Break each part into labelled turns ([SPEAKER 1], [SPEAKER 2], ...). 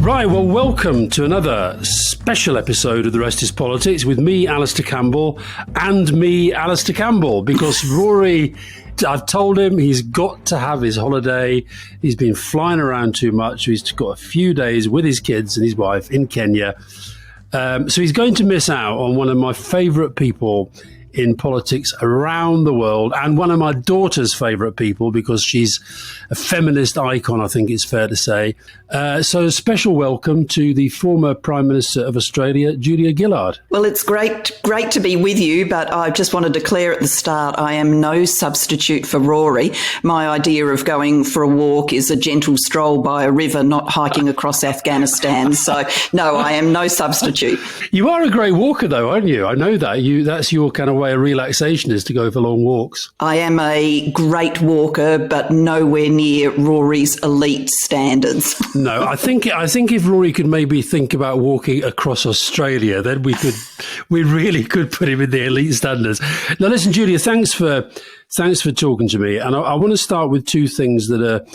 [SPEAKER 1] Right, well, welcome to another special episode of The Rest Is Politics with me, Alastair Campbell, and me, Alastair Campbell, because Rory, I've told him he's got to have his holiday. He's been flying around too much. He's got a few days with his kids and his wife in Kenya. So he's going to miss out on one of my favourite people in politics around the world, and one of my daughter's favourite people because she's a feminist icon, I think it's fair to say. So a special welcome to the former Prime Minister of Australia, Julia Gillard.
[SPEAKER 2] Well, it's great to be with you, but I just want to declare at the start I am no substitute for Rory. My idea of going for a walk is a gentle stroll by a river, not hiking across Afghanistan. So, no, I am no substitute.
[SPEAKER 1] You are a great walker, though, aren't you? I know that. That's your kind of way of relaxation, is to go for long walks.
[SPEAKER 2] I am a great walker, but nowhere near Rory's elite standards.
[SPEAKER 1] No, I think if Rory could maybe think about walking across Australia, then we really could put him in the elite standards. Now, listen, Julia, thanks for talking to me, and I want to start with two things that are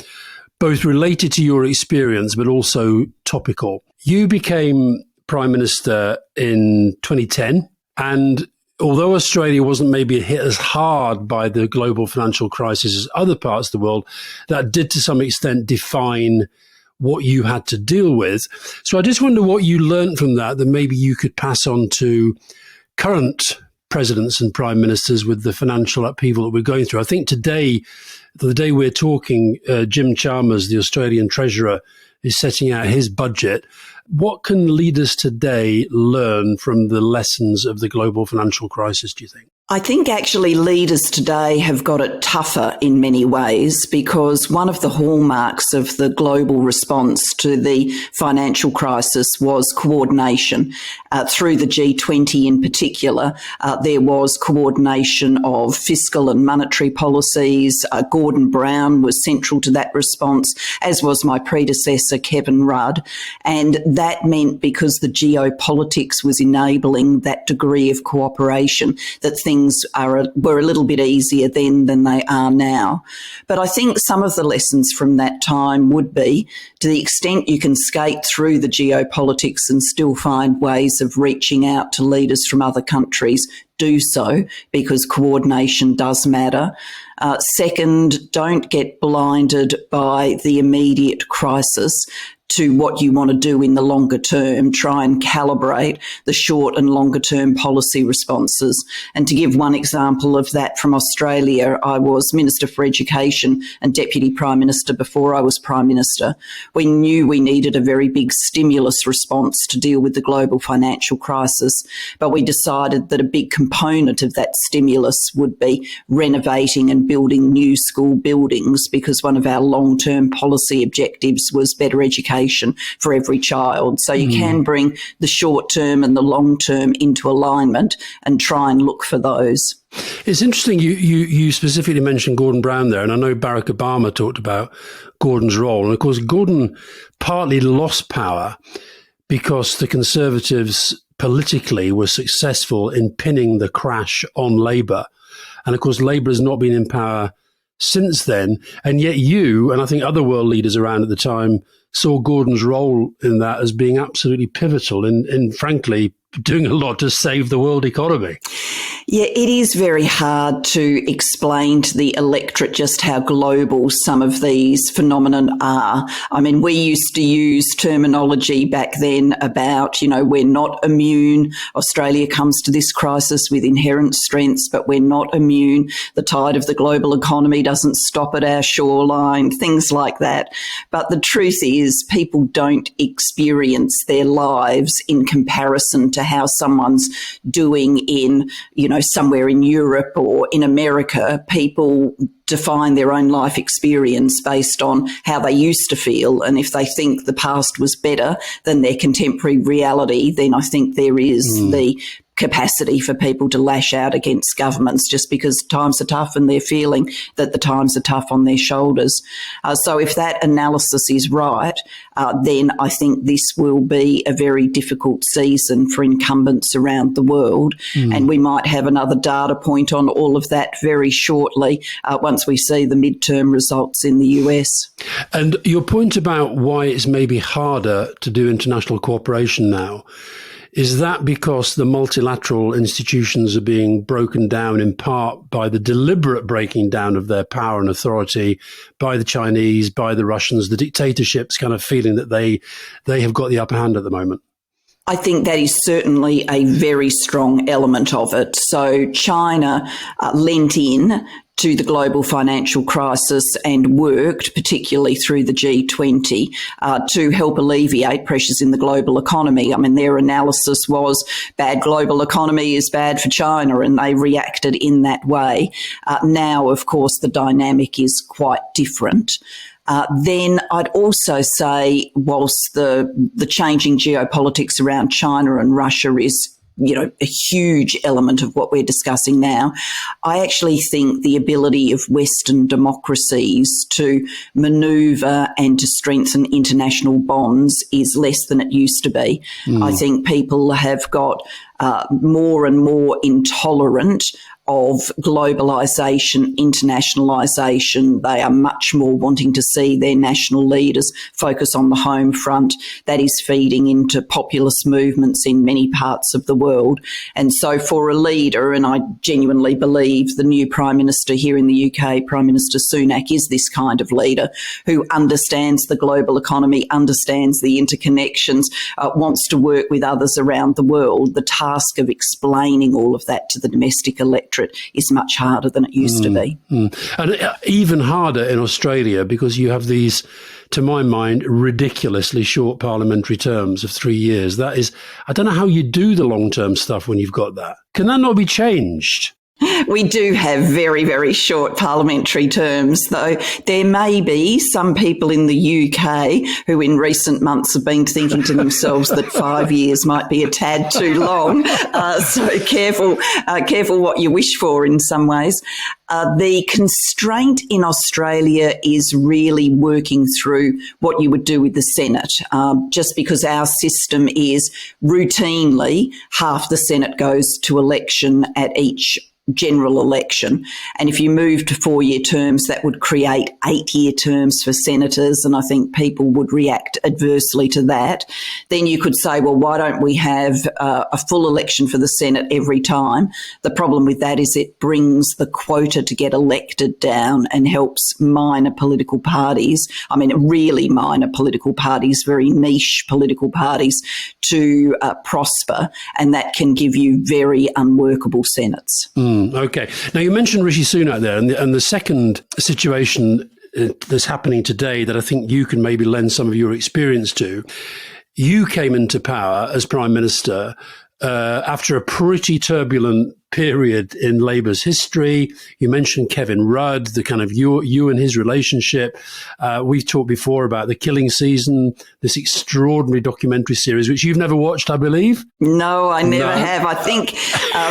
[SPEAKER 1] both related to your experience, but also topical. You became Prime Minister in 2010, and although Australia wasn't maybe hit as hard by the global financial crisis as other parts of the world, that did to some extent define what you had to deal with. So I just wonder what you learned from that maybe you could pass on to current presidents and prime ministers with the financial upheaval that we're going through. I think today, the day we're talking, Jim Chalmers, the Australian Treasurer, is setting out his budget. What can leaders today learn from the lessons of the global financial crisis, do you think?
[SPEAKER 2] I think actually leaders today have got it tougher in many ways, because one of the hallmarks of the global response to the financial crisis was coordination. Through the G20 in particular, there was coordination of fiscal and monetary policies. Gordon Brown was central to that response, as was my predecessor, Kevin Rudd. And that meant, because the geopolitics was enabling that degree of cooperation, that things were a little bit easier then than they are now. But I think some of the lessons from that time would be, to the extent you can skate through the geopolitics and still find ways of reaching out to leaders from other countries, do so, because coordination does matter. Second, don't get blinded by the immediate crisis to what you want to do in the longer term. Try and calibrate the short and longer term policy responses. And to give one example of that from Australia, I was Minister for Education and Deputy Prime Minister before I was Prime Minister. We knew we needed a very big stimulus response to deal with the global financial crisis, but we decided that a big component of that stimulus would be renovating and building new school buildings, because one of our long-term policy objectives was better education for every child. So you can bring the short term and the long term into alignment and try and look for those.
[SPEAKER 1] It's interesting you specifically mentioned Gordon Brown there, and I know Barack Obama talked about Gordon's role. And of course, Gordon partly lost power because the Conservatives politically were successful in pinning the crash on Labour. And of course, Labour has not been in power since then. And yet you, and I think other world leaders around at the time, saw Gordon's role in that as being absolutely pivotal in frankly, doing a lot to save the world economy.
[SPEAKER 2] Yeah, it is very hard to explain to the electorate just how global some of these phenomena are. I mean, we used to use terminology back then about, we're not immune. Australia comes to this crisis with inherent strengths, but we're not immune. The tide of the global economy doesn't stop at our shoreline, things like that. But the truth is, people don't experience their lives in comparison to how someone's doing in, somewhere in Europe or in America. People define their own life experience based on how they used to feel. And if they think the past was better than their contemporary reality, then I think there is the capacity for people to lash out against governments just because times are tough and they're feeling that the times are tough on their shoulders. So if that analysis is right, then I think this will be a very difficult season for incumbents around the world. And we might have another data point on all of that very shortly once we see the midterm results in the US.
[SPEAKER 1] And your point about why it's maybe harder to do international cooperation now, is that because the multilateral institutions are being broken down in part by the deliberate breaking down of their power and authority by the Chinese, by the Russians, the dictatorships kind of feeling that they have got the upper hand at the moment?
[SPEAKER 2] I think that is certainly a very strong element of it. So China lent in to the global financial crisis and worked, particularly through the G20, to help alleviate pressures in the global economy. I mean, their analysis was bad global economy is bad for China, and they reacted in that way. Now, of course, the dynamic is quite different. Then I'd also say, whilst the changing geopolitics around China and Russia is a huge element of what we're discussing now, I actually think the ability of Western democracies to manoeuvre and to strengthen international bonds is less than it used to be. I think people have got more and more intolerant of globalisation, internationalisation. They are much more wanting to see their national leaders focus on the home front. That is feeding into populist movements in many parts of the world. And so for a leader, and I genuinely believe the new Prime Minister here in the UK, Prime Minister Sunak, is this kind of leader who understands the global economy, understands the interconnections, wants to work with others around the world. The task of explaining all of that to the domestic electorate is much harder than it used to be.
[SPEAKER 1] And even harder in Australia, because you have these, to my mind, ridiculously short parliamentary terms of 3 years. That is, I don't know how you do the long-term stuff when you've got that. Can that not be changed?
[SPEAKER 2] We do have very, very short parliamentary terms, though there may be some people in the UK who in recent months have been thinking to themselves that 5 years might be a tad too long. So careful what you wish for in some ways. The constraint in Australia is really working through what you would do with the Senate, just because our system is routinely half the Senate goes to election at each general election. And if you move to 4-year terms, that would create 8-year terms for senators. And I think people would react adversely to that. Then you could say, well, why don't we have a full election for the Senate every time? The problem with that is it brings the quota to get elected down and helps minor political parties, I mean, really minor political parties, very niche political parties, to prosper. And that can give you very unworkable Senates.
[SPEAKER 1] Okay. Now, you mentioned Rishi Sunak there, and the second situation that's happening today that I think you can maybe lend some of your experience to. You came into power as Prime Minister after a pretty turbulent period in Labour's history. You mentioned Kevin Rudd, the kind of you and his relationship. We've talked before about The Killing Season, this extraordinary documentary series, which you've never watched, I believe.
[SPEAKER 2] No, I never have. I think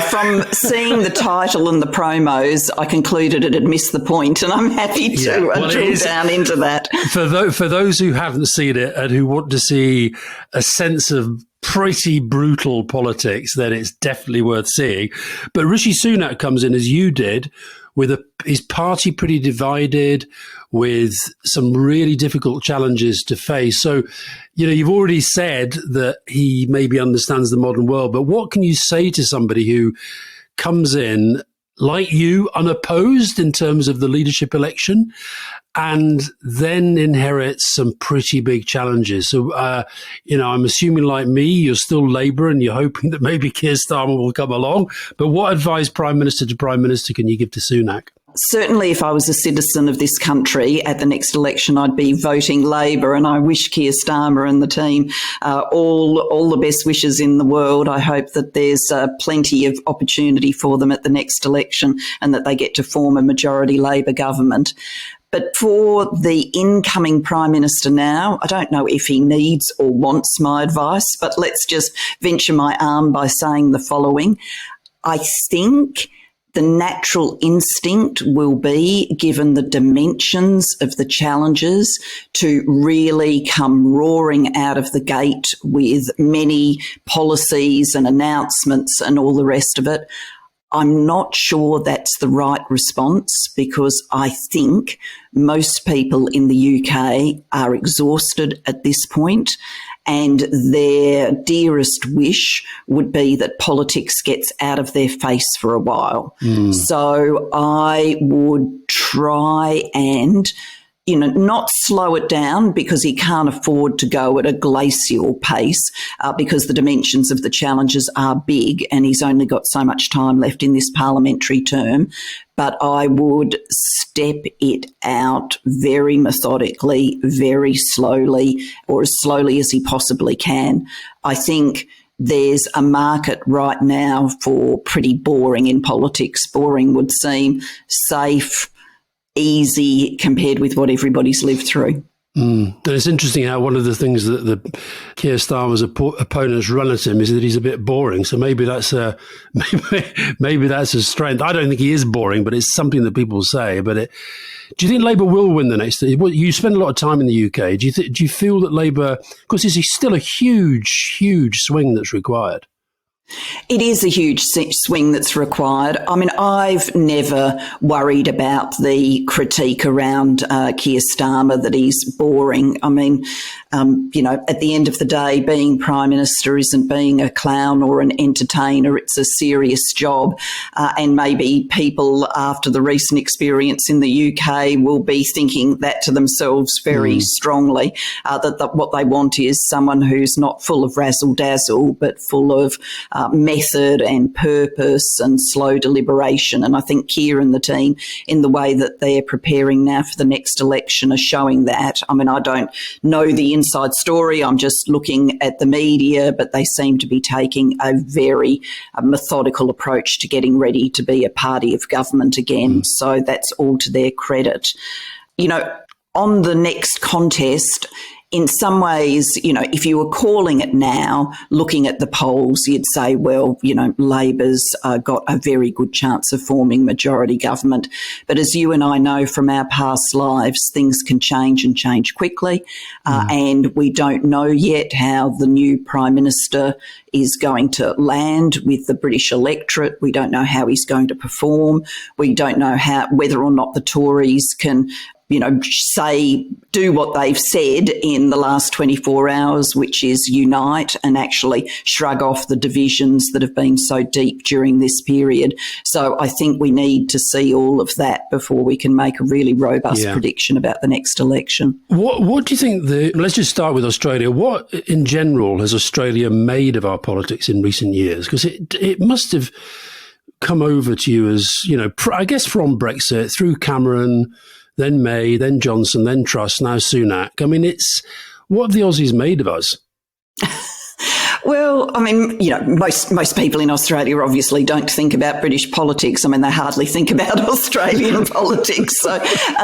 [SPEAKER 2] from seeing the title and the promos, I concluded it had missed the point, and I'm happy to drill down into that.
[SPEAKER 1] For those who haven't seen it and who want to see a sense of pretty brutal politics, then it's definitely worth seeing. But Rishi Sunak comes in, as you did, with his party pretty divided, with some really difficult challenges to face. So, you've already said that he maybe understands the modern world, but what can you say to somebody who comes in, like you, unopposed in terms of the leadership election, and then inherits some pretty big challenges? So, I'm assuming, like me, you're still Labour and you're hoping that maybe Keir Starmer will come along. But what advice, Prime Minister to Prime Minister, can you give to Sunak?
[SPEAKER 2] Certainly, if I was a citizen of this country at the next election, I'd be voting Labor, and I wish Keir Starmer and the team all the best wishes in the world. I hope that there's plenty of opportunity for them at the next election and that they get to form a majority Labor government. But for the incoming Prime Minister now, I don't know if he needs or wants my advice, but let's just venture my arm by saying the following. I think the natural instinct will be, given the dimensions of the challenges, to really come roaring out of the gate with many policies and announcements and all the rest of it. I'm not sure that's the right response, because I think most people in the UK are exhausted at this point, and their dearest wish would be that politics gets out of their face for a while. So I would try and, not slow it down, because he can't afford to go at a glacial pace, because the dimensions of the challenges are big and he's only got so much time left in this parliamentary term. But I would step it out very methodically, very slowly, or as slowly as he possibly can. I think there's a market right now for pretty boring in politics. Boring would seem safe, easy compared with what everybody's lived through.
[SPEAKER 1] And it's interesting how one of the things that the Keir Starmer's opponents run at him is that he's a bit boring. So maybe that's maybe that's a strength. I don't think he is boring, but it's something that people say. But do you think Labour will win the next? You spend a lot of time in the UK. Do you feel that Labour, because it's still a huge swing that's required?
[SPEAKER 2] It is a huge swing that's required. I mean, I've never worried about the critique around Keir Starmer that he's boring. I mean, at the end of the day, being Prime Minister isn't being a clown or an entertainer. It's a serious job. And maybe people after the recent experience in the UK will be thinking that to themselves very strongly, that what they want is someone who's not full of razzle-dazzle, but full of method and purpose and slow deliberation. And I think Keir and the team, in the way that they're preparing now for the next election, are showing that. I mean, I don't know the inside story. I'm just looking at the media, but they seem to be taking a very methodical approach to getting ready to be a party of government again. So that's all to their credit. On the next contest, in some ways, if you were calling it now, looking at the polls, you'd say, well, Labor's got a very good chance of forming majority government. But as you and I know from our past lives, things can change and change quickly. And we don't know yet how the new Prime Minister is going to land with the British electorate. We don't know how he's going to perform. We don't know whether or not the Tories can do what they've said in the last 24 hours, which is unite and actually shrug off the divisions that have been so deep during this period. So I think we need to see all of that before we can make a really robust prediction about the next election. What
[SPEAKER 1] do you think let's just start with Australia. What in general has Australia made of our politics in recent years? Because it must have come over to you as, I guess from Brexit, through Cameron, then May, then Johnson, then Truss, now Sunak. I mean, what have the Aussies made of us?
[SPEAKER 2] Well, I mean, most people in Australia obviously don't think about British politics. I mean, they hardly think about Australian politics, so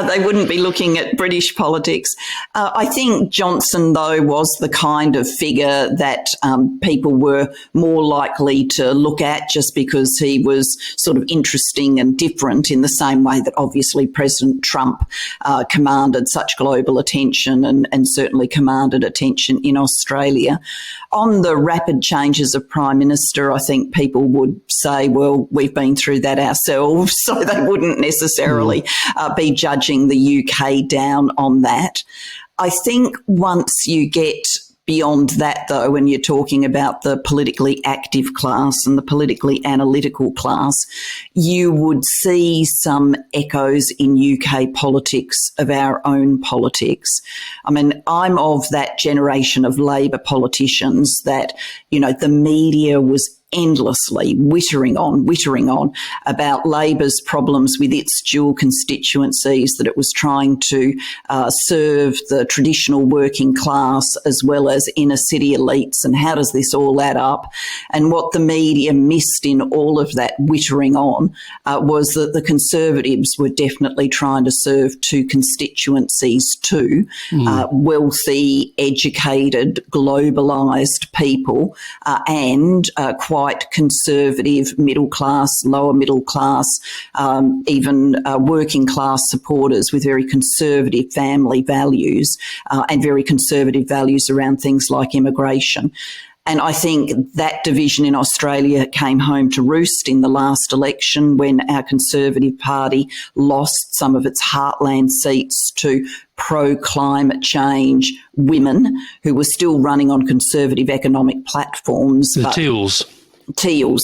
[SPEAKER 2] they wouldn't be looking at British politics. I think Johnson, though, was the kind of figure that people were more likely to look at just because he was sort of interesting and different, in the same way that obviously President Trump commanded such global attention and certainly commanded attention in Australia. On the rapid changes of Prime Minister, I think people would say, well, we've been through that ourselves, so they wouldn't necessarily be judging the UK down on that. I think once you get beyond that, though, when you're talking about the politically active class and the politically analytical class, you would see some echoes in UK politics of our own politics. I mean, I'm of that generation of Labor politicians that, the media was endlessly wittering on about Labor's problems with its dual constituencies, that it was trying to serve the traditional working class as well as inner city elites, and how does this all add up? And what the media missed in all of that wittering on was that the Conservatives were definitely trying to serve two constituencies too, wealthy, educated, globalised people and quite conservative middle class, lower middle class, even working class supporters with very conservative family values and very conservative values around things like immigration. And I think that division in Australia came home to roost in the last election when our Conservative Party lost some of its heartland seats to pro-climate change women who were still running on conservative economic platforms.
[SPEAKER 1] The Teals.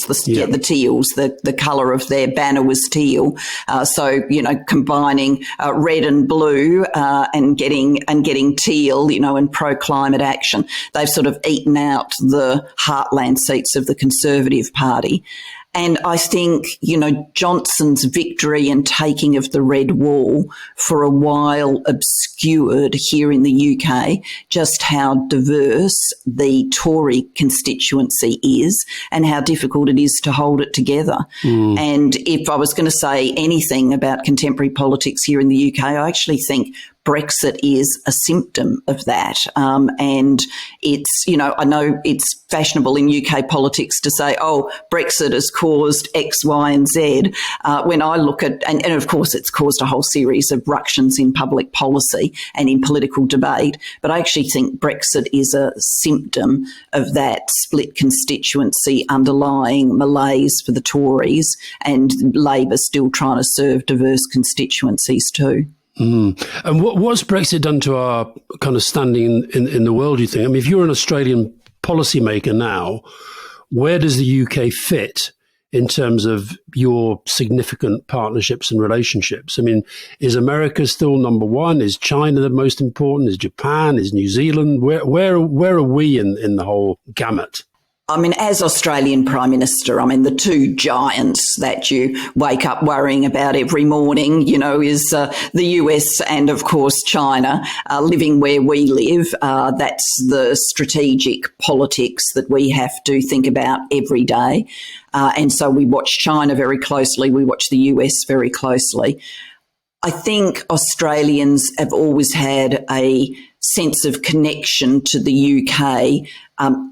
[SPEAKER 2] The teals, the colour of their banner was teal. So, combining red and blue and getting teal, and pro-climate action, they've sort of eaten out the heartland seats of the Conservative Party. And I think, Johnson's victory and taking of the Red Wall for a while obscured here in the UK just how diverse the Tory constituency is and how difficult it is to hold it together. And if I was going to say anything about contemporary politics here in the UK, I actually think Brexit is a symptom of that. And it's, I know it's fashionable in UK politics to say, oh, Brexit has caused X, Y, and Z. When I look at, and of course it's caused a whole series of ructions in public policy and in political debate, but I actually think Brexit is a symptom of that split constituency underlying malaise for the Tories and Labor still trying to serve diverse constituencies too.
[SPEAKER 1] And what's Brexit done to our kind of standing in the world, do you think? I mean, if you're an Australian policymaker now, where does the UK fit in terms of your significant partnerships and relationships? I mean, is America still number one? Is China the most important? Is Japan? Is New Zealand? Where are we in the whole gamut?
[SPEAKER 2] I mean, as Australian Prime Minister, the two giants that you wake up worrying about every morning, is the US and, of course, China, living where we live. That's the strategic politics that we have to think about every day. And so we watch China very closely. We watch the US very closely. I think Australians have always had a sense of connection to the UK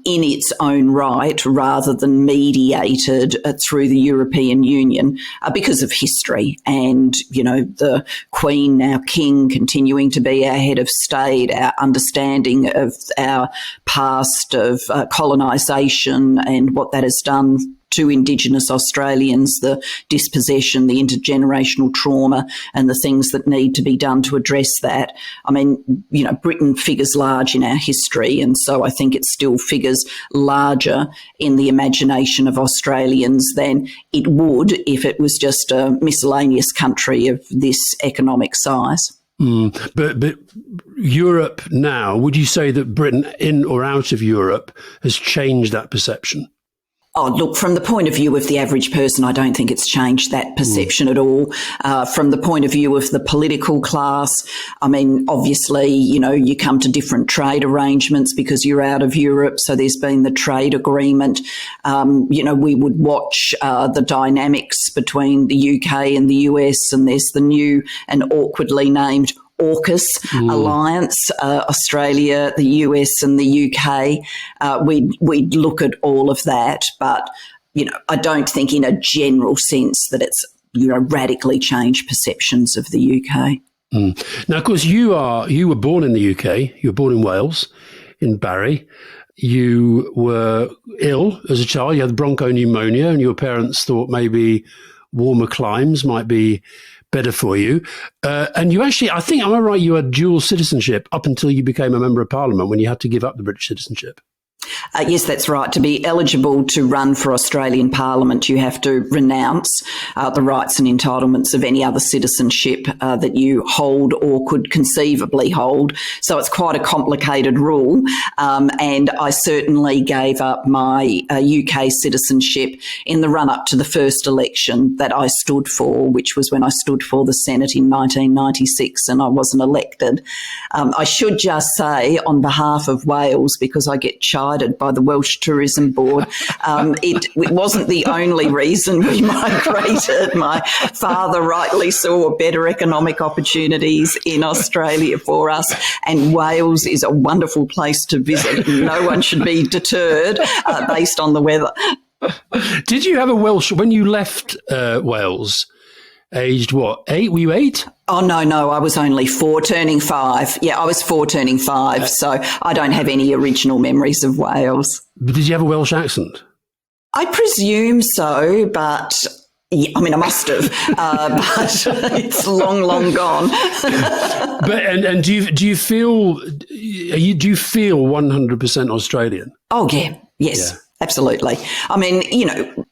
[SPEAKER 2] in its own right rather than mediated through the European Union because of history and, the Queen, our King, continuing to be our head of state, our understanding of our past of colonisation and what that has done to Indigenous Australians, the dispossession, the intergenerational trauma and the things that need to be done to address that. Britain figures large in our history, and so I think it still figures larger in the imagination of Australians than it would if it was just a miscellaneous country of this economic size.
[SPEAKER 1] But Europe now, would you say that Britain, in or out of Europe, has changed that perception?
[SPEAKER 2] Oh, look, from the point of view of the average person, I don't think it's changed that perception at all. From the point of view of the political class, obviously, you come to different trade arrangements because you're out of Europe. So there's been the trade agreement. We would watch the dynamics between the UK and the US, and there's the new and awkwardly named AUKUS alliance, Australia, the US and the UK. We'd look at all of that, but, I don't think in a general sense that it's, radically changed perceptions of the UK.
[SPEAKER 1] Now, of course, you were born in the UK. You were born in Wales, in Barry. You were ill as a child. You had bronchopneumonia, and your parents thought maybe warmer climes might be better for you. And you actually, I think, am I right, you had dual citizenship up until you became a member of parliament when you had to give up the British citizenship?
[SPEAKER 2] Yes, that's right. To be eligible to run for Australian Parliament, you have to renounce the rights and entitlements of any other citizenship that you hold or could conceivably hold. So it's quite a complicated rule. And I certainly gave up my UK citizenship in the run-up to the first election that I stood for, which was when I stood for the Senate in 1996 and I wasn't elected. I should just say on behalf of Wales, because I get chided by the Welsh Tourism Board. It wasn't the only reason we migrated. My father rightly saw better economic opportunities in Australia for us, and Wales is a wonderful place to visit. No one should be deterred based on the weather.
[SPEAKER 1] Did you have a Welsh, when you left Wales, aged what, 8? Were you 8?
[SPEAKER 2] Oh, no, I was only 4 turning 5. Yeah, I was 4 turning 5, so I don't have any original memories of Wales.
[SPEAKER 1] But did you have a Welsh accent?
[SPEAKER 2] I presume so, but yeah, I mean, I must have, but it's long gone.
[SPEAKER 1] But do you feel 100% Australian?
[SPEAKER 2] Oh, yeah, yes, absolutely. I mean, you know,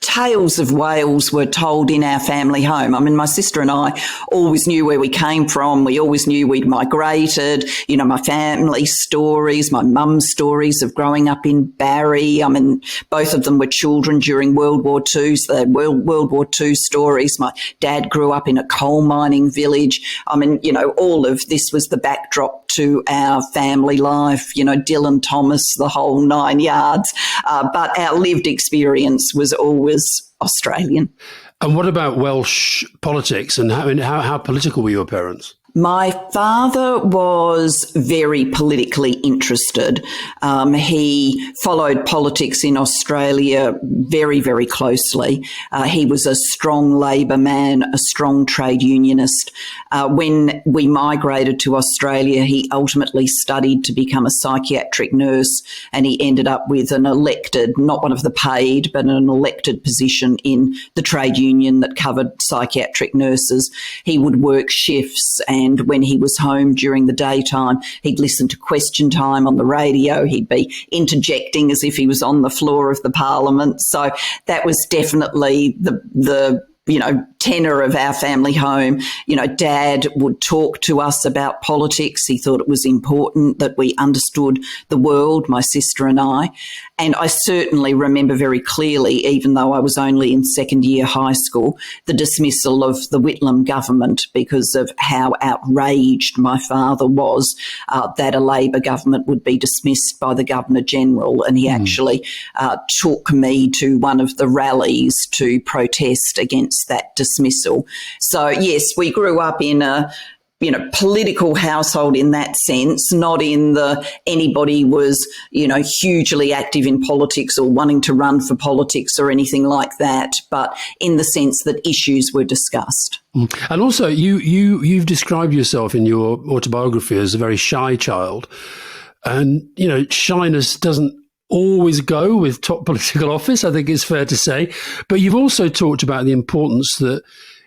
[SPEAKER 2] tales of Wales were told in our family home. I mean, my sister and I always knew where we came from. We always knew we'd migrated. You know, my family stories, my mum's stories of growing up in Barrie. I mean, both of them were children during World War II, so they're World War II stories. My dad grew up in a coal mining village. I mean, you know, all of this was the backdrop to our family life, you know, Dylan Thomas, the whole 9 yards. But our lived experience was always Australian.
[SPEAKER 1] And what about Welsh politics, and how political were your parents?
[SPEAKER 2] My father was very politically interested. He followed politics in Australia very, very closely. He was a strong Labor man, a strong trade unionist. When we migrated to Australia, he ultimately studied to become a psychiatric nurse, and he ended up with an elected, not one of the paid, but an elected position in the trade union that covered psychiatric nurses. He would work shifts, and when he was home during the daytime, he'd listen to Question Time on the radio. He'd be interjecting as if he was on the floor of the Parliament. So that was definitely the you know, tenor of our family home. You know, Dad would talk to us about politics. He thought it was important that we understood the world, my sister and I. And I certainly remember very clearly, even though I was only in second year high school, the dismissal of the Whitlam government because of how outraged my father was that a Labor government would be dismissed by the Governor-General. And he actually took me to one of the rallies to protest against that dismissal. So, yes, we grew up in a political household in that sense, not in the anybody was, hugely active in politics or wanting to run for politics or anything like that, but in the sense that issues were discussed.
[SPEAKER 1] And also, you've described yourself in your autobiography as a very shy child. And, shyness doesn't always go with top political office, I think it's fair to say. But you've also talked about the importance that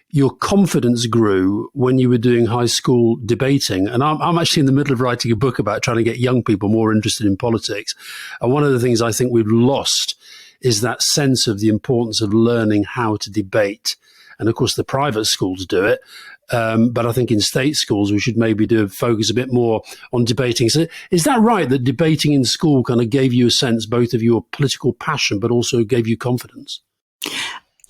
[SPEAKER 1] your confidence grew when you were doing high school debating. And I'm actually in the middle of writing a book about trying to get young people more interested in politics. And one of the things I think we've lost is that sense of the importance of learning how to debate. And of course, the private schools do it. But I think in state schools, we should maybe focus a bit more on debating. So is that right, that debating in school kind of gave you a sense both of your political passion, but also gave you confidence?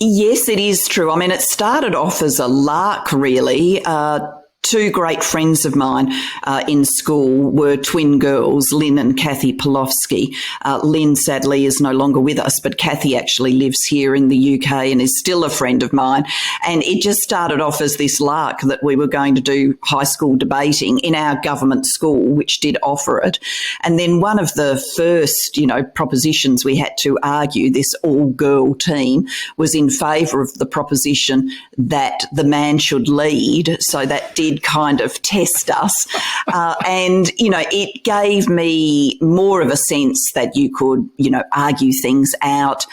[SPEAKER 2] Yes, it is true. I mean, it started off as a lark, really. Two great friends of mine in school were twin girls, Lynn and Kathy Polofsky. Lynn, sadly, is no longer with us, but Kathy actually lives here in the UK and is still a friend of mine. And it just started off as this lark that we were going to do high school debating in our government school, which did offer it. And then one of the first, propositions we had to argue, this all-girl team, was in favour of the proposition that the man should lead. So that did kind of test us. And, it gave me more of a sense that you could, argue things out.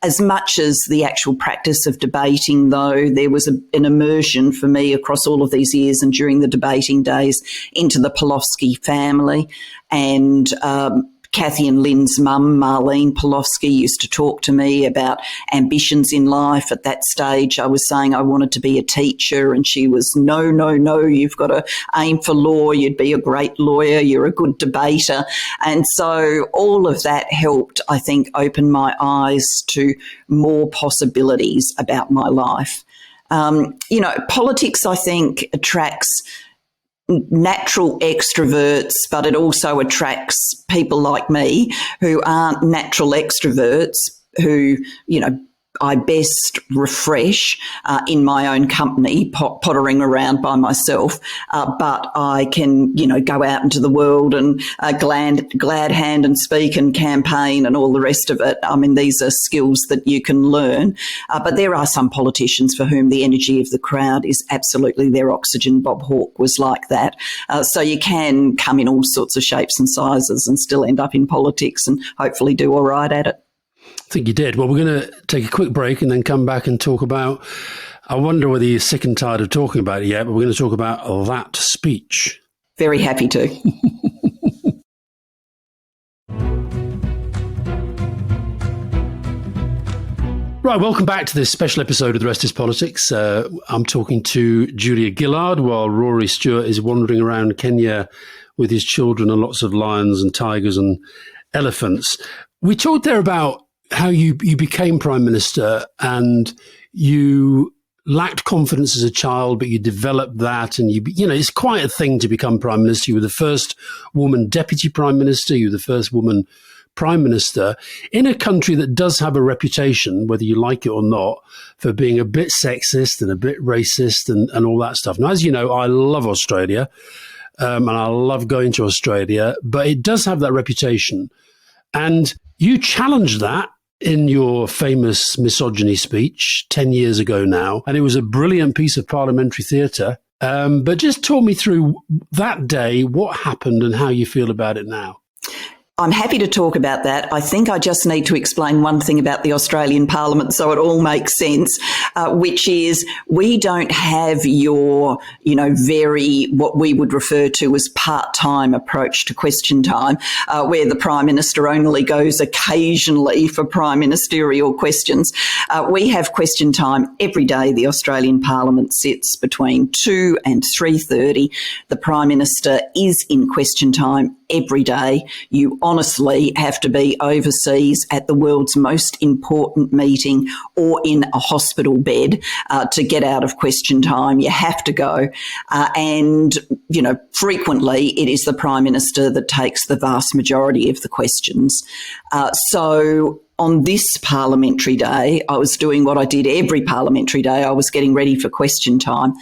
[SPEAKER 2] As much as the actual practice of debating, though, there was an immersion for me across all of these years and during the debating days into the Polofsky family. And Kathy and Lynn's mum, Marlene Polofsky, used to talk to me about ambitions in life. At that stage, I was saying I wanted to be a teacher, and she was, no, you've got to aim for law. You'd be a great lawyer. You're a good debater. And so all of that helped, I think, open my eyes to more possibilities about my life. Politics, I think, attracts natural extroverts, but it also attracts people like me who aren't natural extroverts, who, I best refresh in my own company, pottering around by myself, but I can, go out into the world and glad hand and speak and campaign and all the rest of it. I mean, these are skills that you can learn, but there are some politicians for whom the energy of the crowd is absolutely their oxygen. Bob Hawke was like that. So you can come in all sorts of shapes and sizes and still end up in politics and hopefully do all right at it.
[SPEAKER 1] I think you did. Well, we're going to take a quick break and then come back and talk about, I wonder whether you're sick and tired of talking about it yet, but we're going to talk about that speech.
[SPEAKER 2] Very happy to.
[SPEAKER 1] Right, welcome back to this special episode of The Rest Is Politics. I'm talking to Julia Gillard while Rory Stewart is wandering around Kenya with his children and lots of lions and tigers and elephants. We talked there about how you became Prime Minister and you lacked confidence as a child, but you developed that, and it's quite a thing to become Prime Minister. You were the first woman Deputy Prime Minister, you were the first woman Prime Minister in a country that does have a reputation, whether you like it or not, for being a bit sexist and a bit racist and all that stuff. Now, as you know, I love Australia and I love going to Australia, but it does have that reputation. And you challenged that in your famous misogyny speech 10 years ago now, and it was a brilliant piece of parliamentary theatre. But just talk me through that day, what happened and how you feel about it now.
[SPEAKER 2] I'm happy to talk about that. I think I just need to explain one thing about the Australian Parliament so it all makes sense, which is we don't have your, very what we would refer to as part-time approach to question time, where the Prime Minister only goes occasionally for prime ministerial questions. We have question time every day. The Australian Parliament sits between 2 and 3:30. The Prime Minister is in question time every day. You honestly have to be overseas at the world's most important meeting or in a hospital bed to get out of question time. You have to go. And frequently it is the Prime Minister that takes the vast majority of the questions. So on this parliamentary day, I was doing what I did every parliamentary day. I was getting ready for question time.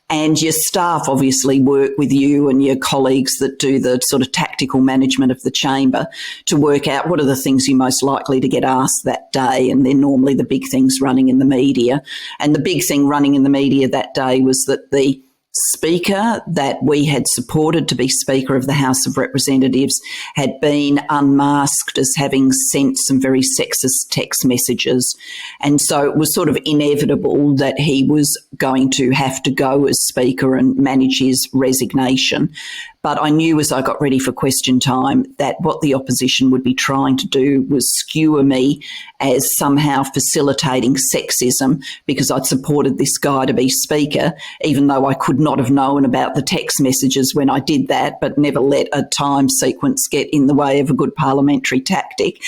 [SPEAKER 2] And your staff obviously work with you and your colleagues that do the sort of tactical management of the chamber to work out what are the things you're most likely to get asked that day. And they're normally the big things running in the media. And the big thing running in the media that day was that the Speaker that we had supported to be Speaker of the House of Representatives had been unmasked as having sent some very sexist text messages. And so it was sort of inevitable that he was going to have to go as Speaker and manage his resignation. But I knew as I got ready for question time that what the opposition would be trying to do was skewer me as somehow facilitating sexism because I'd supported this guy to be Speaker, even though I could not have known about the text messages when I did that, but never let a time sequence get in the way of a good parliamentary tactic.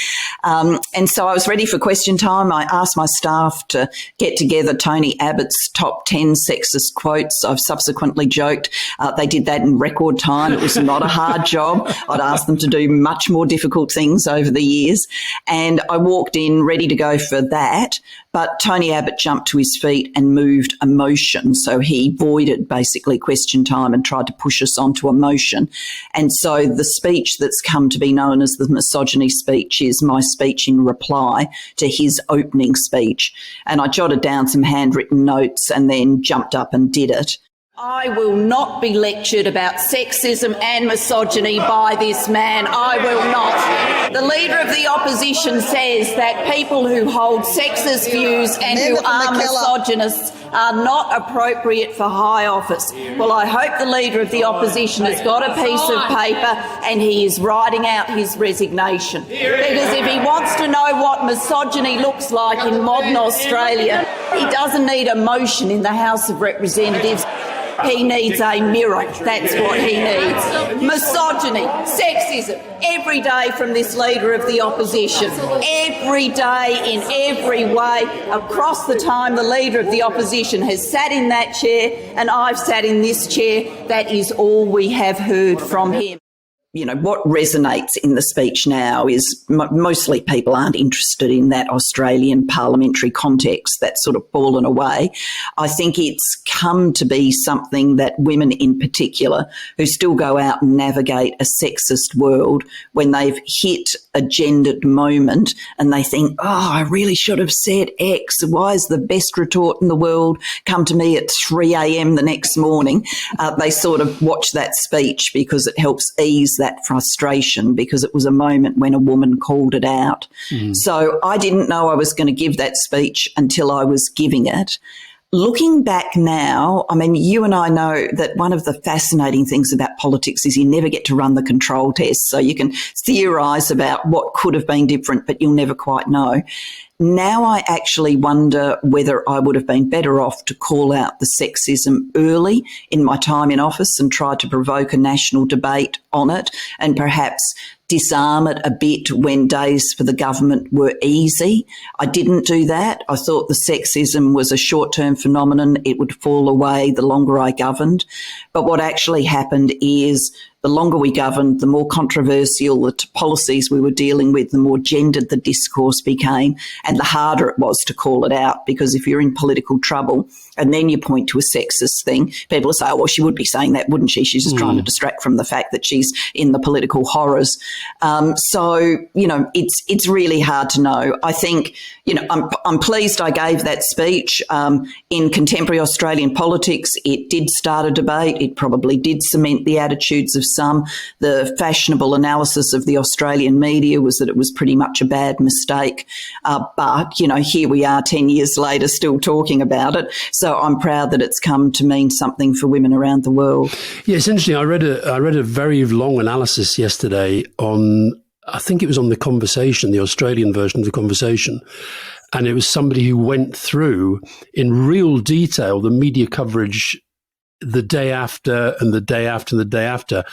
[SPEAKER 2] And so I was ready for question time. I asked my staff to get together Tony Abbott's top 10 sexist quotes. I've subsequently joked they did that in record time. It was not a hard job. I'd asked them to do much more difficult things over the years. And I walked in ready to go for that. But Tony Abbott jumped to his feet and moved a motion. So he voided basically question time and tried to push us onto a motion. And so the speech that's come to be known as the misogyny speech is my speech in reply to his opening speech. And I jotted down some handwritten notes and then jumped up and did it. I will not be lectured about sexism and misogyny by this man. I will not. The Leader of the Opposition says that people who hold sexist views and who are misogynists are not appropriate for high office. Well, I hope the Leader of the Opposition has got a piece of paper and he is writing out his resignation. Because if he wants to know what misogyny looks like in modern Australia, he doesn't need a motion in the House of Representatives. He needs a mirror. That's what he needs. Misogyny, sexism, every day from this Leader of the Opposition. Every day, in every way, across the time the Leader of the Opposition has sat in that chair and I've sat in this chair, that is all we have heard from him. You know, what resonates in the speech now is mostly people aren't interested in that Australian parliamentary context. That's sort of fallen away. I think it's come to be something that women in particular, who still go out and navigate a sexist world, when they've hit a gendered moment and they think, oh, I really should have said X. Why is the best retort in the world come to me at 3 a.m. the next morning? They sort of watch that speech because it helps ease that frustration, because it was a moment when a woman called it out. So I didn't know I was going to give that speech until I was giving it. Looking back now, I mean, you and I know that one of the fascinating things about politics is you never get to run the control test. So you can theorise about what could have been different, but you'll never quite know. Now I actually wonder whether I would have been better off to call out the sexism early in my time in office and try to provoke a national debate on it, and perhaps disarm it a bit when days for the government were easy. I didn't do that. I thought the sexism was a short-term phenomenon. It would fall away the longer I governed. But what actually happened is the longer we governed, the more controversial the policies we were dealing with, the more gendered the discourse became, and the harder it was to call it out, because if you're in political trouble and then you point to a sexist thing, people will say, oh, well, she would be saying that, wouldn't she? She's just trying to distract from the fact that she's in the political horrors. So, you know, it's really hard to know. I think, you know, I'm pleased I gave that speech. In contemporary Australian politics, it did start a debate. It probably did cement the attitudes of some. The fashionable analysis of the Australian media was that it was pretty much a bad mistake. But, you know, here we are 10 years later still talking about it. So I'm proud that it's come to mean something for women around the world.
[SPEAKER 1] Yeah, it's interesting. I read a very long analysis yesterday on, I think it was on The Conversation, the Australian version of The Conversation. And it was somebody who went through in real detail the media coverage the day after and the day after and the day after.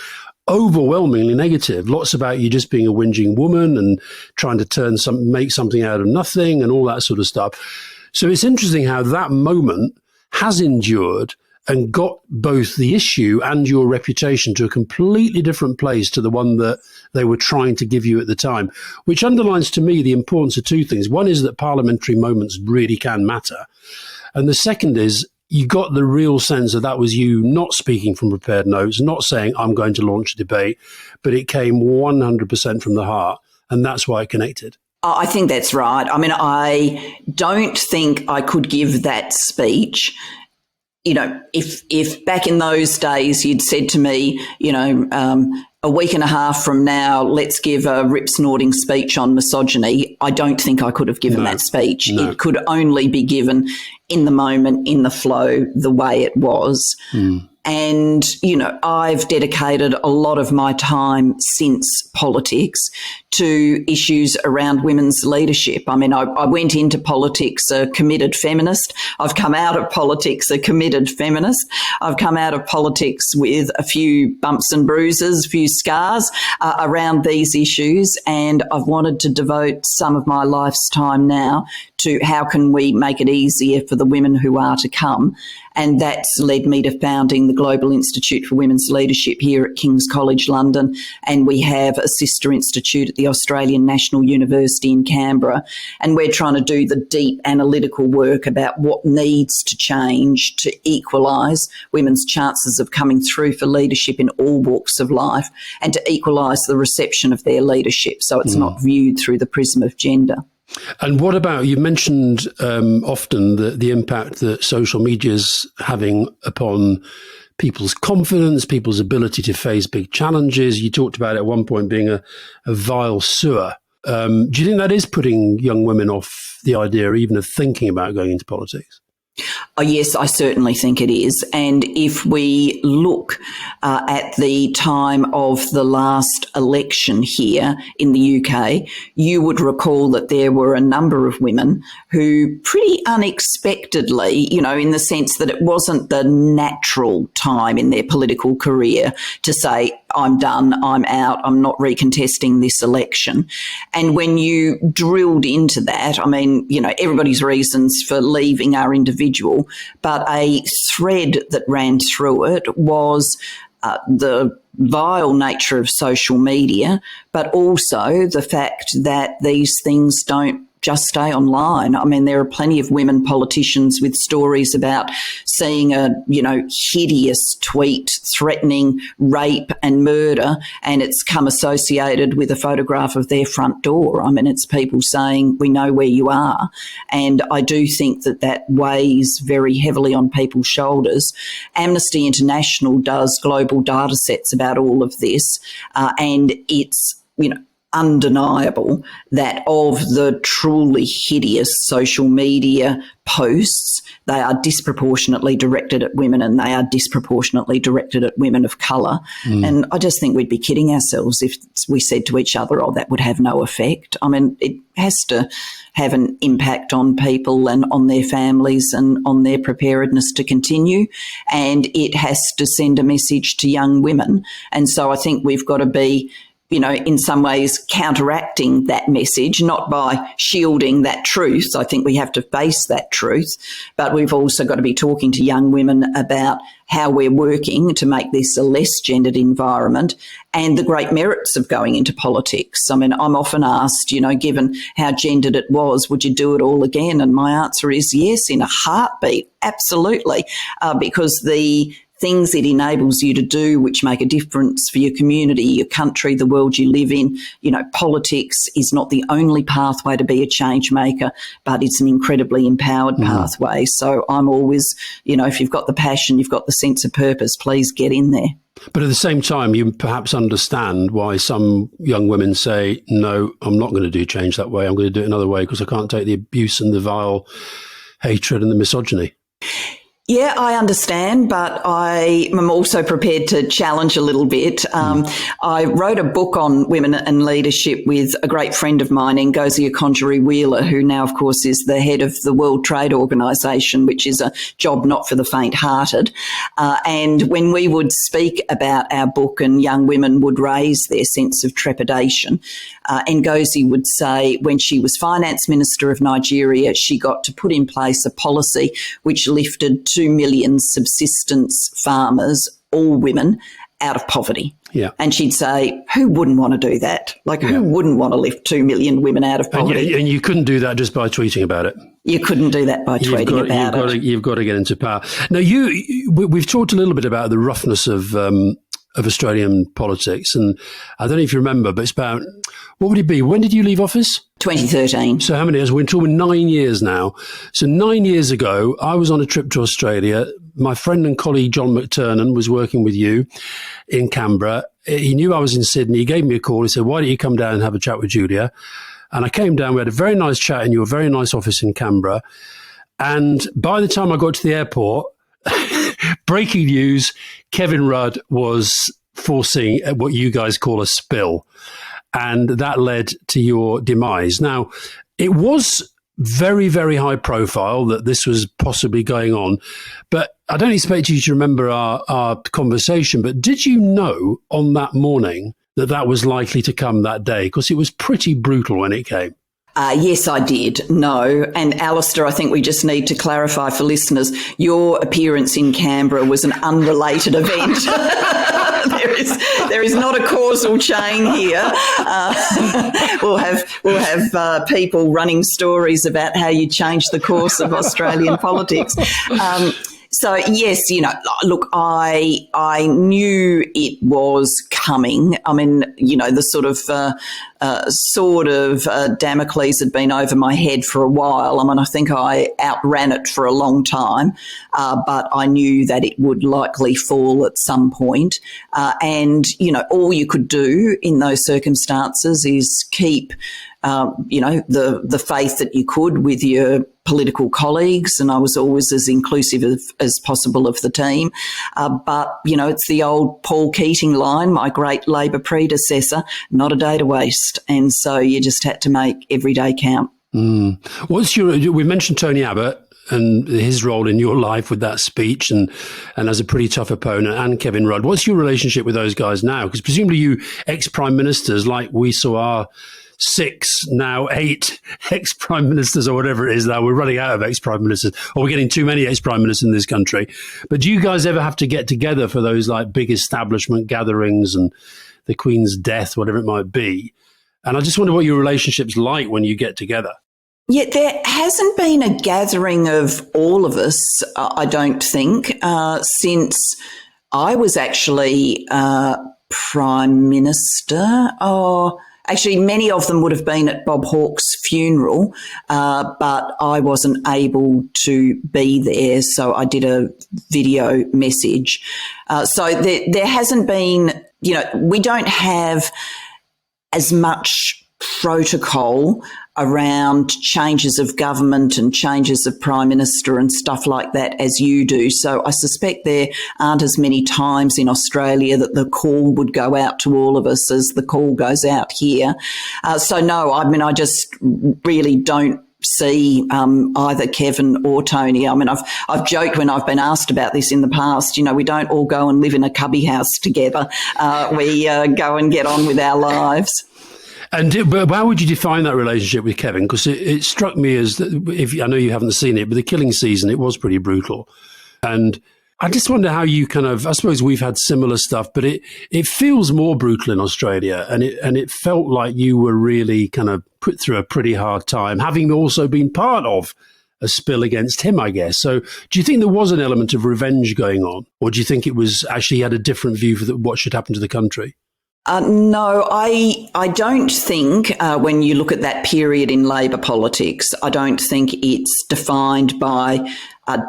[SPEAKER 1] Overwhelmingly negative. Lots about you just being a whinging woman and trying to make something out of nothing and all that sort of stuff. So it's interesting how that moment has endured and got both the issue and your reputation to a completely different place to the one that they were trying to give you at the time, which underlines to me the importance of two things. One is that parliamentary moments really can matter. And the second is you got the real sense that was you not speaking from prepared notes, not saying, I'm going to launch a debate, but it came 100% from the heart. And that's why it connected.
[SPEAKER 2] I think that's right. I mean, I don't think I could give that speech. You know, if back in those days you'd said to me, you know, a week and a half from now, let's give a rip-snorting speech on misogyny, I don't think I could have given that speech. No. It could only be given in the moment, in the flow, the way it was. And, you know, I've dedicated a lot of my time since politics to issues around women's leadership. I mean, I went into politics a committed feminist. I've come out of politics a committed feminist. I've come out of politics with a few bumps and bruises, a few scars around these issues. And I've wanted to devote some of my life's time now to how can we make it easier for the women who are to come. And that's led me to founding the Global Institute for Women's Leadership here at King's College London. And we have a sister institute at the Australian National University in Canberra. And we're trying to do the deep analytical work about what needs to change to equalise women's chances of coming through for leadership in all walks of life and to equalise the reception of their leadership so it's not viewed through the prism of gender.
[SPEAKER 1] And what about, you mentioned often the impact that social media is having upon people's confidence, people's ability to face big challenges. You talked about at one point being a vile sewer. Do you think that is putting young women off the idea even of thinking about going into politics?
[SPEAKER 2] Oh, yes, I certainly think it is. And if we look at the time of the last election here in the UK, you would recall that there were a number of women who pretty unexpectedly, in the sense that it wasn't the natural time in their political career to say, I'm done, I'm out, I'm not recontesting this election. And when you drilled into that, everybody's reasons for leaving are individual, but a thread that ran through it was the vile nature of social media, but also the fact that these things don't just stay online. There are plenty of women politicians with stories about seeing a, hideous tweet threatening rape and murder, and it's come associated with a photograph of their front door. It's people saying, we know where you are. And I do think that that weighs very heavily on people's shoulders. Amnesty International does global data sets about all of this, and it's, undeniable that of the truly hideous social media posts, they are disproportionately directed at women, and they are disproportionately directed at women of colour. And I just think we'd be kidding ourselves if we said to each other, that would have no effect. It has to have an impact on people and on their families and on their preparedness to continue. And it has to send a message to young women. And so I think we've got to be in some ways counteracting that message, not by shielding that truth. I think we have to face that truth, but we've also got to be talking to young women about how we're working to make this a less gendered environment and the great merits of going into politics. I'm often asked, given how gendered it was, would you do it all again? And my answer is yes, in a heartbeat, absolutely, because the things it enables you to do which make a difference for your community, your country, the world you live in. Politics is not the only pathway to be a change maker, but it's an incredibly empowered pathway. So I'm always, if you've got the passion, you've got the sense of purpose, please get in there.
[SPEAKER 1] But at the same time, you perhaps understand why some young women say, no, I'm not going to do change that way. I'm going to do it another way because I can't take the abuse and the vile hatred and the misogyny.
[SPEAKER 2] Yeah, I understand, but I am also prepared to challenge a little bit. I wrote a book on women and leadership with a great friend of mine, Ngozi Okonjo-Iweala, who now, of course, is the head of the World Trade Organization, which is a job not for the faint-hearted. And when we would speak about our book and young women would raise their sense of trepidation, Ngozi would say when she was finance minister of Nigeria, she got to put in place a policy which lifted 2 million subsistence farmers, all women, out of poverty.
[SPEAKER 1] Yeah.
[SPEAKER 2] And she'd say, who wouldn't want to do that? Who wouldn't want to lift 2 million women out of poverty?
[SPEAKER 1] And you couldn't do that just by tweeting about it.
[SPEAKER 2] You couldn't do that by tweeting about it.
[SPEAKER 1] You've got to get into power. Now, we've talked a little bit about the roughness of Australian politics. And I don't know if you remember, but it's about, what would it be? When did you leave office?
[SPEAKER 2] 2013.
[SPEAKER 1] So how many years? We're talking 9 years now. So 9 years ago, I was on a trip to Australia. My friend and colleague, John McTernan, was working with you in Canberra. He knew I was in Sydney. He gave me a call. He said, why don't you come down and have a chat with Julia? And I came down. We had a very nice chat in your very nice office in Canberra. And by the time I got to the airport, breaking news, Kevin Rudd was forcing what you guys call a spill. And that led to your demise. Now, it was very, very high profile that this was possibly going on. But I don't expect you to remember our conversation. But did you know on that morning that that was likely to come that day? Because it was pretty brutal when it came.
[SPEAKER 2] Yes, I did. No. And Alastair, I think we just need to clarify for listeners, your appearance in Canberra was an unrelated event. There is not a causal chain here. We'll have people running stories about how you changed the course of Australian politics. So, yes, look, I knew it was coming. I mean, the sword of Damocles had been over my head for a while. I mean, I think I outran it for a long time, but I knew that it would likely fall at some point. And, all you could do in those circumstances is keep the faith that you could with your political colleagues, and I was always as inclusive as possible of the team. But it's the old Paul Keating line, my great Labor predecessor, not a day to waste. And so you just had to make every day count.
[SPEAKER 1] We mentioned Tony Abbott and his role in your life with that speech and as a pretty tough opponent, and Kevin Rudd. What's your relationship with those guys now? Because presumably you ex-prime ministers, like we saw our 6, now 8 ex-prime ministers or whatever it is now. We're running out of ex-prime ministers, or we're getting too many ex-prime ministers in this country. But do you guys ever have to get together for those like big establishment gatherings and the Queen's death, whatever it might be? And I just wonder what your relationship's like when you get together.
[SPEAKER 2] Yeah, there hasn't been a gathering of all of us, I don't think, since I was actually Prime Minister. Actually, many of them would have been at Bob Hawke's funeral, but I wasn't able to be there, so I did a video message. So there hasn't been, we don't have as much protocol around changes of government and changes of Prime Minister and stuff like that as you do. So I suspect there aren't as many times in Australia that the call would go out to all of us as the call goes out here. So no, I just really don't see either Kevin or Tony. I mean, I've joked when I've been asked about this in the past, we don't all go and live in a cubby house together. We go and get on with our lives.
[SPEAKER 1] But how would you define that relationship with Kevin? Because it struck me as, I know you haven't seen it, but the killing season, it was pretty brutal. And I just wonder how you I suppose we've had similar stuff, but it feels more brutal in Australia. And it felt like you were really kind of put through a pretty hard time, having also been part of a spill against him, I guess. So do you think there was an element of revenge going on? Or do you think it was actually had a different view for what should happen to the country?
[SPEAKER 2] No, I don't think when you look at that period in Labor politics, I don't think it's defined by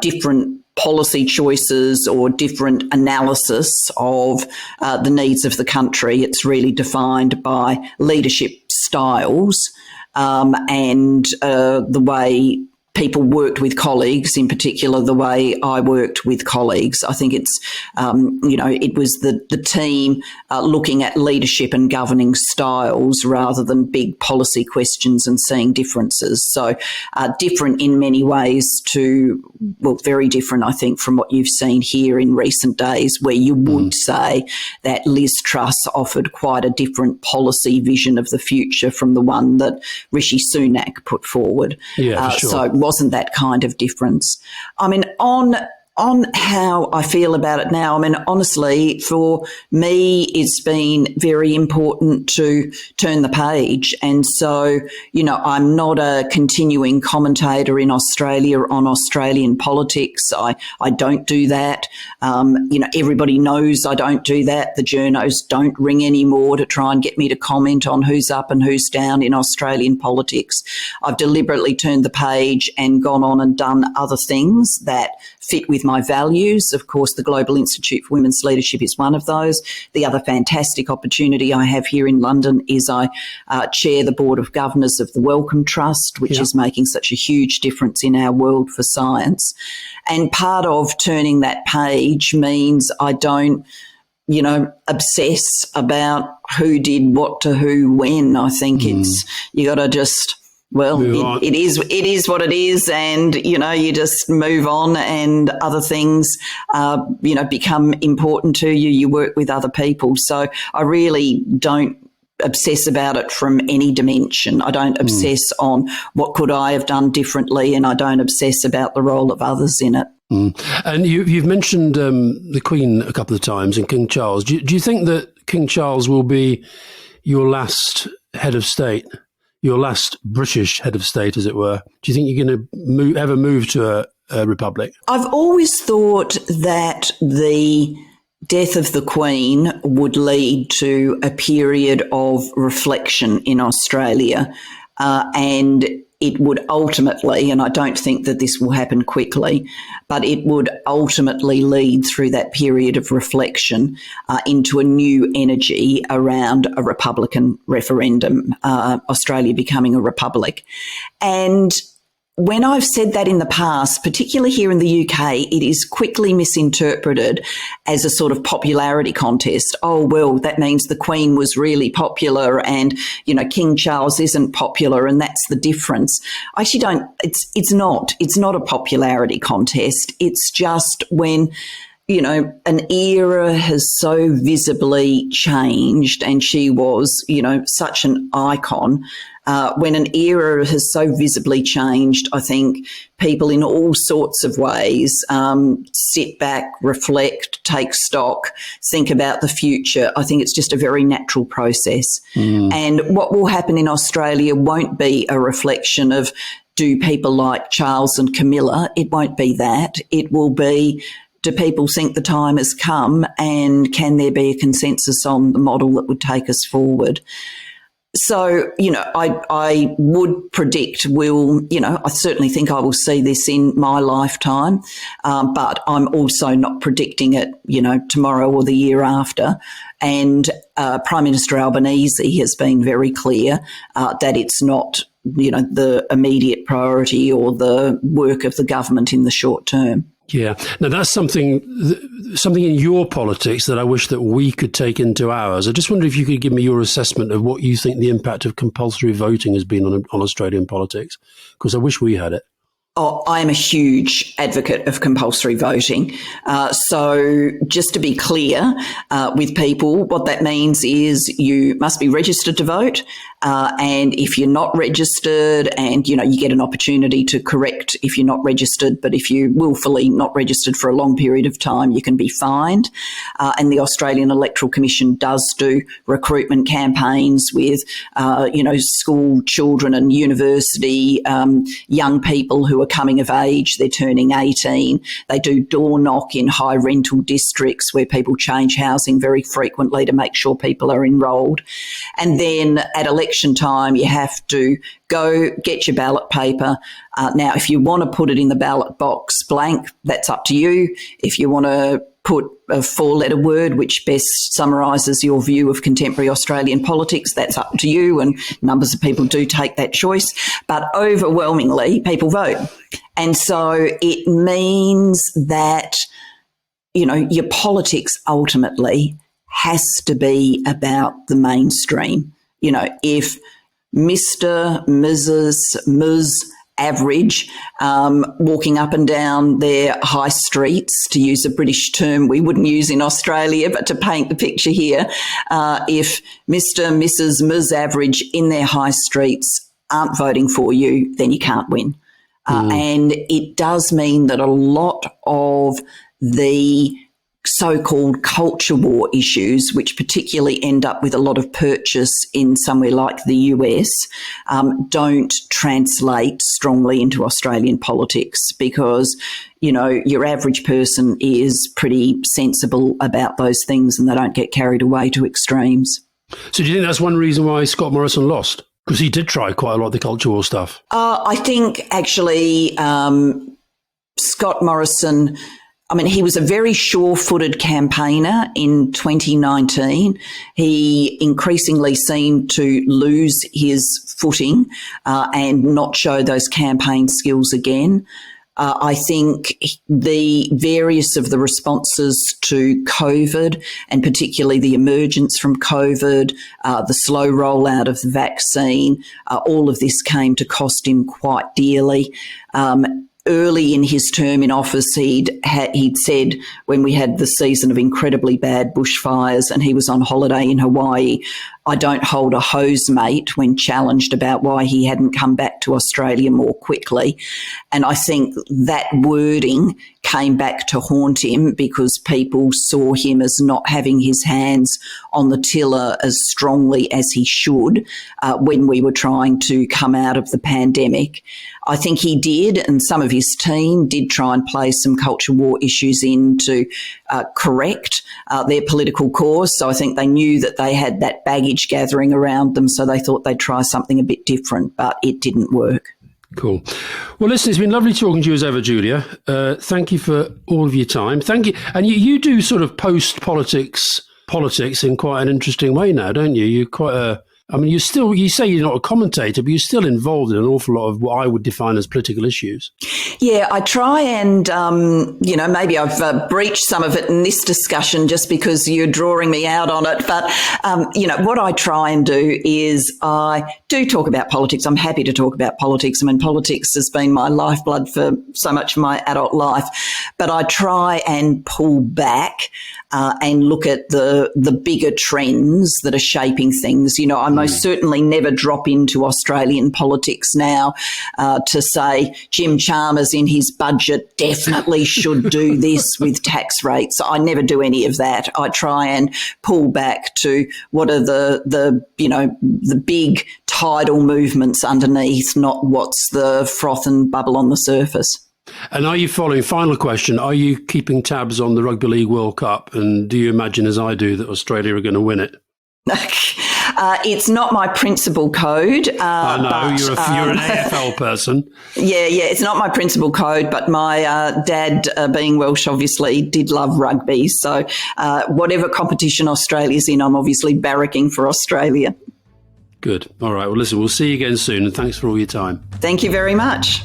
[SPEAKER 2] different policy choices or different analysis of the needs of the country. It's really defined by leadership styles and the way people worked with colleagues, in particular the way I worked with colleagues. I think it's, it was the team looking at leadership and governing styles rather than big policy questions and seeing differences. So different in many ways very different, I think, from what you've seen here in recent days, where you would say that Liz Truss offered quite a different policy vision of the future from the one that Rishi Sunak put forward.
[SPEAKER 1] Yeah, for sure.
[SPEAKER 2] So it wasn't that kind of difference. I mean, on how I feel about it now, I mean, honestly, for me, it's been very important to turn the page. And so, I'm not a continuing commentator in Australia on Australian politics. I don't do that. Everybody knows I don't do that. The journos don't ring anymore to try and get me to comment on who's up and who's down in Australian politics. I've deliberately turned the page and gone on and done other things that fit with my values. Of course, the Global Institute for Women's Leadership is one of those. The other fantastic opportunity I have here in London is I chair the Board of Governors of the Wellcome Trust, which is making such a huge difference in our world for science. And part of turning that page means I don't, obsess about who did what to who when. I think it's, you got to just... Well, it is what it is, and you just move on, and other things become important to you. You work with other people, so I really don't obsess about it from any dimension. I don't obsess on what could I have done differently, and I don't obsess about the role of others in it.
[SPEAKER 1] And you've mentioned the Queen a couple of times and King Charles. Do you think that King Charles will be your last head of state? Your last British head of state, as it were. Do you think you're going to ever move to a republic?
[SPEAKER 2] I've always thought that the death of the Queen would lead to a period of reflection in Australia. And it would ultimately, and I don't think that this will happen quickly, but it would ultimately lead through that period of reflection into a new energy around a Republican referendum, Australia becoming a republic. And when I've said that in the past, particularly here in the UK, it is quickly misinterpreted as a sort of popularity contest. Oh, well, that means the Queen was really popular and, King Charles isn't popular and that's the difference. I actually don't, it's not a popularity contest. It's just when, an era has so visibly changed and she was, such an icon. When an era has so visibly changed, I think people in all sorts of ways sit back, reflect, take stock, think about the future. I think it's just a very natural process. And what will happen in Australia won't be a reflection of do people like Charles and Camilla. It won't be that. It will be, do people think the time has come and can there be a consensus on the model that would take us forward? So, I would predict I certainly think I will see this in my lifetime, but I'm also not predicting it, tomorrow or the year after. And Prime Minister Albanese has been very clear that it's not, the immediate priority or the work of the government in the short term.
[SPEAKER 1] Yeah. Now, that's something in your politics that I wish that we could take into ours. I just wonder if you could give me your assessment of what you think the impact of compulsory voting has been on Australian politics, because I wish we had it.
[SPEAKER 2] Oh, I'm a huge advocate of compulsory voting. So just to be clear with people, what that means is you must be registered to vote. And if you're not registered and, you get an opportunity to correct if you're not registered, but if you're willfully not registered for a long period of time, you can be fined. And the Australian Electoral Commission does do recruitment campaigns with, school children and university young people who are coming of age. They're turning 18. They do door knock in high rental districts where people change housing very frequently to make sure people are enrolled. And then at election time, you have to go get your ballot paper. Now, if you want to put it in the ballot box blank, that's up to you. If you want to put a 4-letter word which best summarises your view of contemporary Australian politics, that's up to you, and numbers of people do take that choice. But overwhelmingly, people vote. And so it means that, your politics ultimately has to be about the mainstream. If Mr., Mrs., Ms., average, walking up and down their high streets, to use a British term we wouldn't use in Australia, but to paint the picture here, if Mr., Mrs., Ms. average in their high streets aren't voting for you, then you can't win. And it does mean that a lot of the so-called culture war issues, which particularly end up with a lot of purchase in somewhere like the US, don't translate strongly into Australian politics because, your average person is pretty sensible about those things and they don't get carried away to extremes.
[SPEAKER 1] So do you think that's one reason why Scott Morrison lost? Because he did try quite a lot of the culture war stuff.
[SPEAKER 2] I think actually Scott Morrison, he was a very sure-footed campaigner in 2019. He increasingly seemed to lose his footing and not show those campaign skills again. I think the various of the responses to COVID, and particularly the emergence from COVID, the slow rollout of the vaccine, all of this came to cost him quite dearly. Early in his term in office, he'd said, when we had the season of incredibly bad bushfires and he was on holiday in Hawaii, I don't hold a hose mate, when challenged about why he hadn't come back to Australia more quickly. And I think that wording came back to haunt him because people saw him as not having his hands on the tiller as strongly as he should when we were trying to come out of the pandemic. I think he did, and some of his team did try and play some culture war issues in to correct their political course. So I think they knew that they had that baggage gathering around them, so they thought they'd try something a bit different, but it didn't work.
[SPEAKER 1] Cool. Well, listen, it's been lovely talking to you as ever, Julia. Thank you for all of your time. Thank you. And you do sort of politics in quite an interesting way now, don't you? You're quite you say you're not a commentator, but you're still involved in an awful lot of what I would define as political issues.
[SPEAKER 2] Yeah, I try and, maybe I've breached some of it in this discussion just because you're drawing me out on it. But, what I try and do is I do talk about politics. I'm happy to talk about politics. I mean, politics has been my lifeblood for so much of my adult life. But I try and pull back and look at the bigger trends that are shaping things. I most certainly never drop into Australian politics now to say Jim Chalmers in his budget definitely should do this with tax rates. I never do any of that. I try and pull back to what are the big tidal movements underneath, not what's the froth and bubble on the surface.
[SPEAKER 1] And are you following, final question, are you keeping tabs on the Rugby League World Cup? And do you imagine, as I do, that Australia are going to win it?
[SPEAKER 2] It's not my principal code.
[SPEAKER 1] I know, but, you're an AFL person.
[SPEAKER 2] Yeah, it's not my principal code, but my dad, being Welsh, obviously did love rugby. So whatever competition Australia's in, I'm obviously barracking for Australia.
[SPEAKER 1] Good. All right. Well, listen, we'll see you again soon, and thanks for all your time.
[SPEAKER 2] Thank you very much.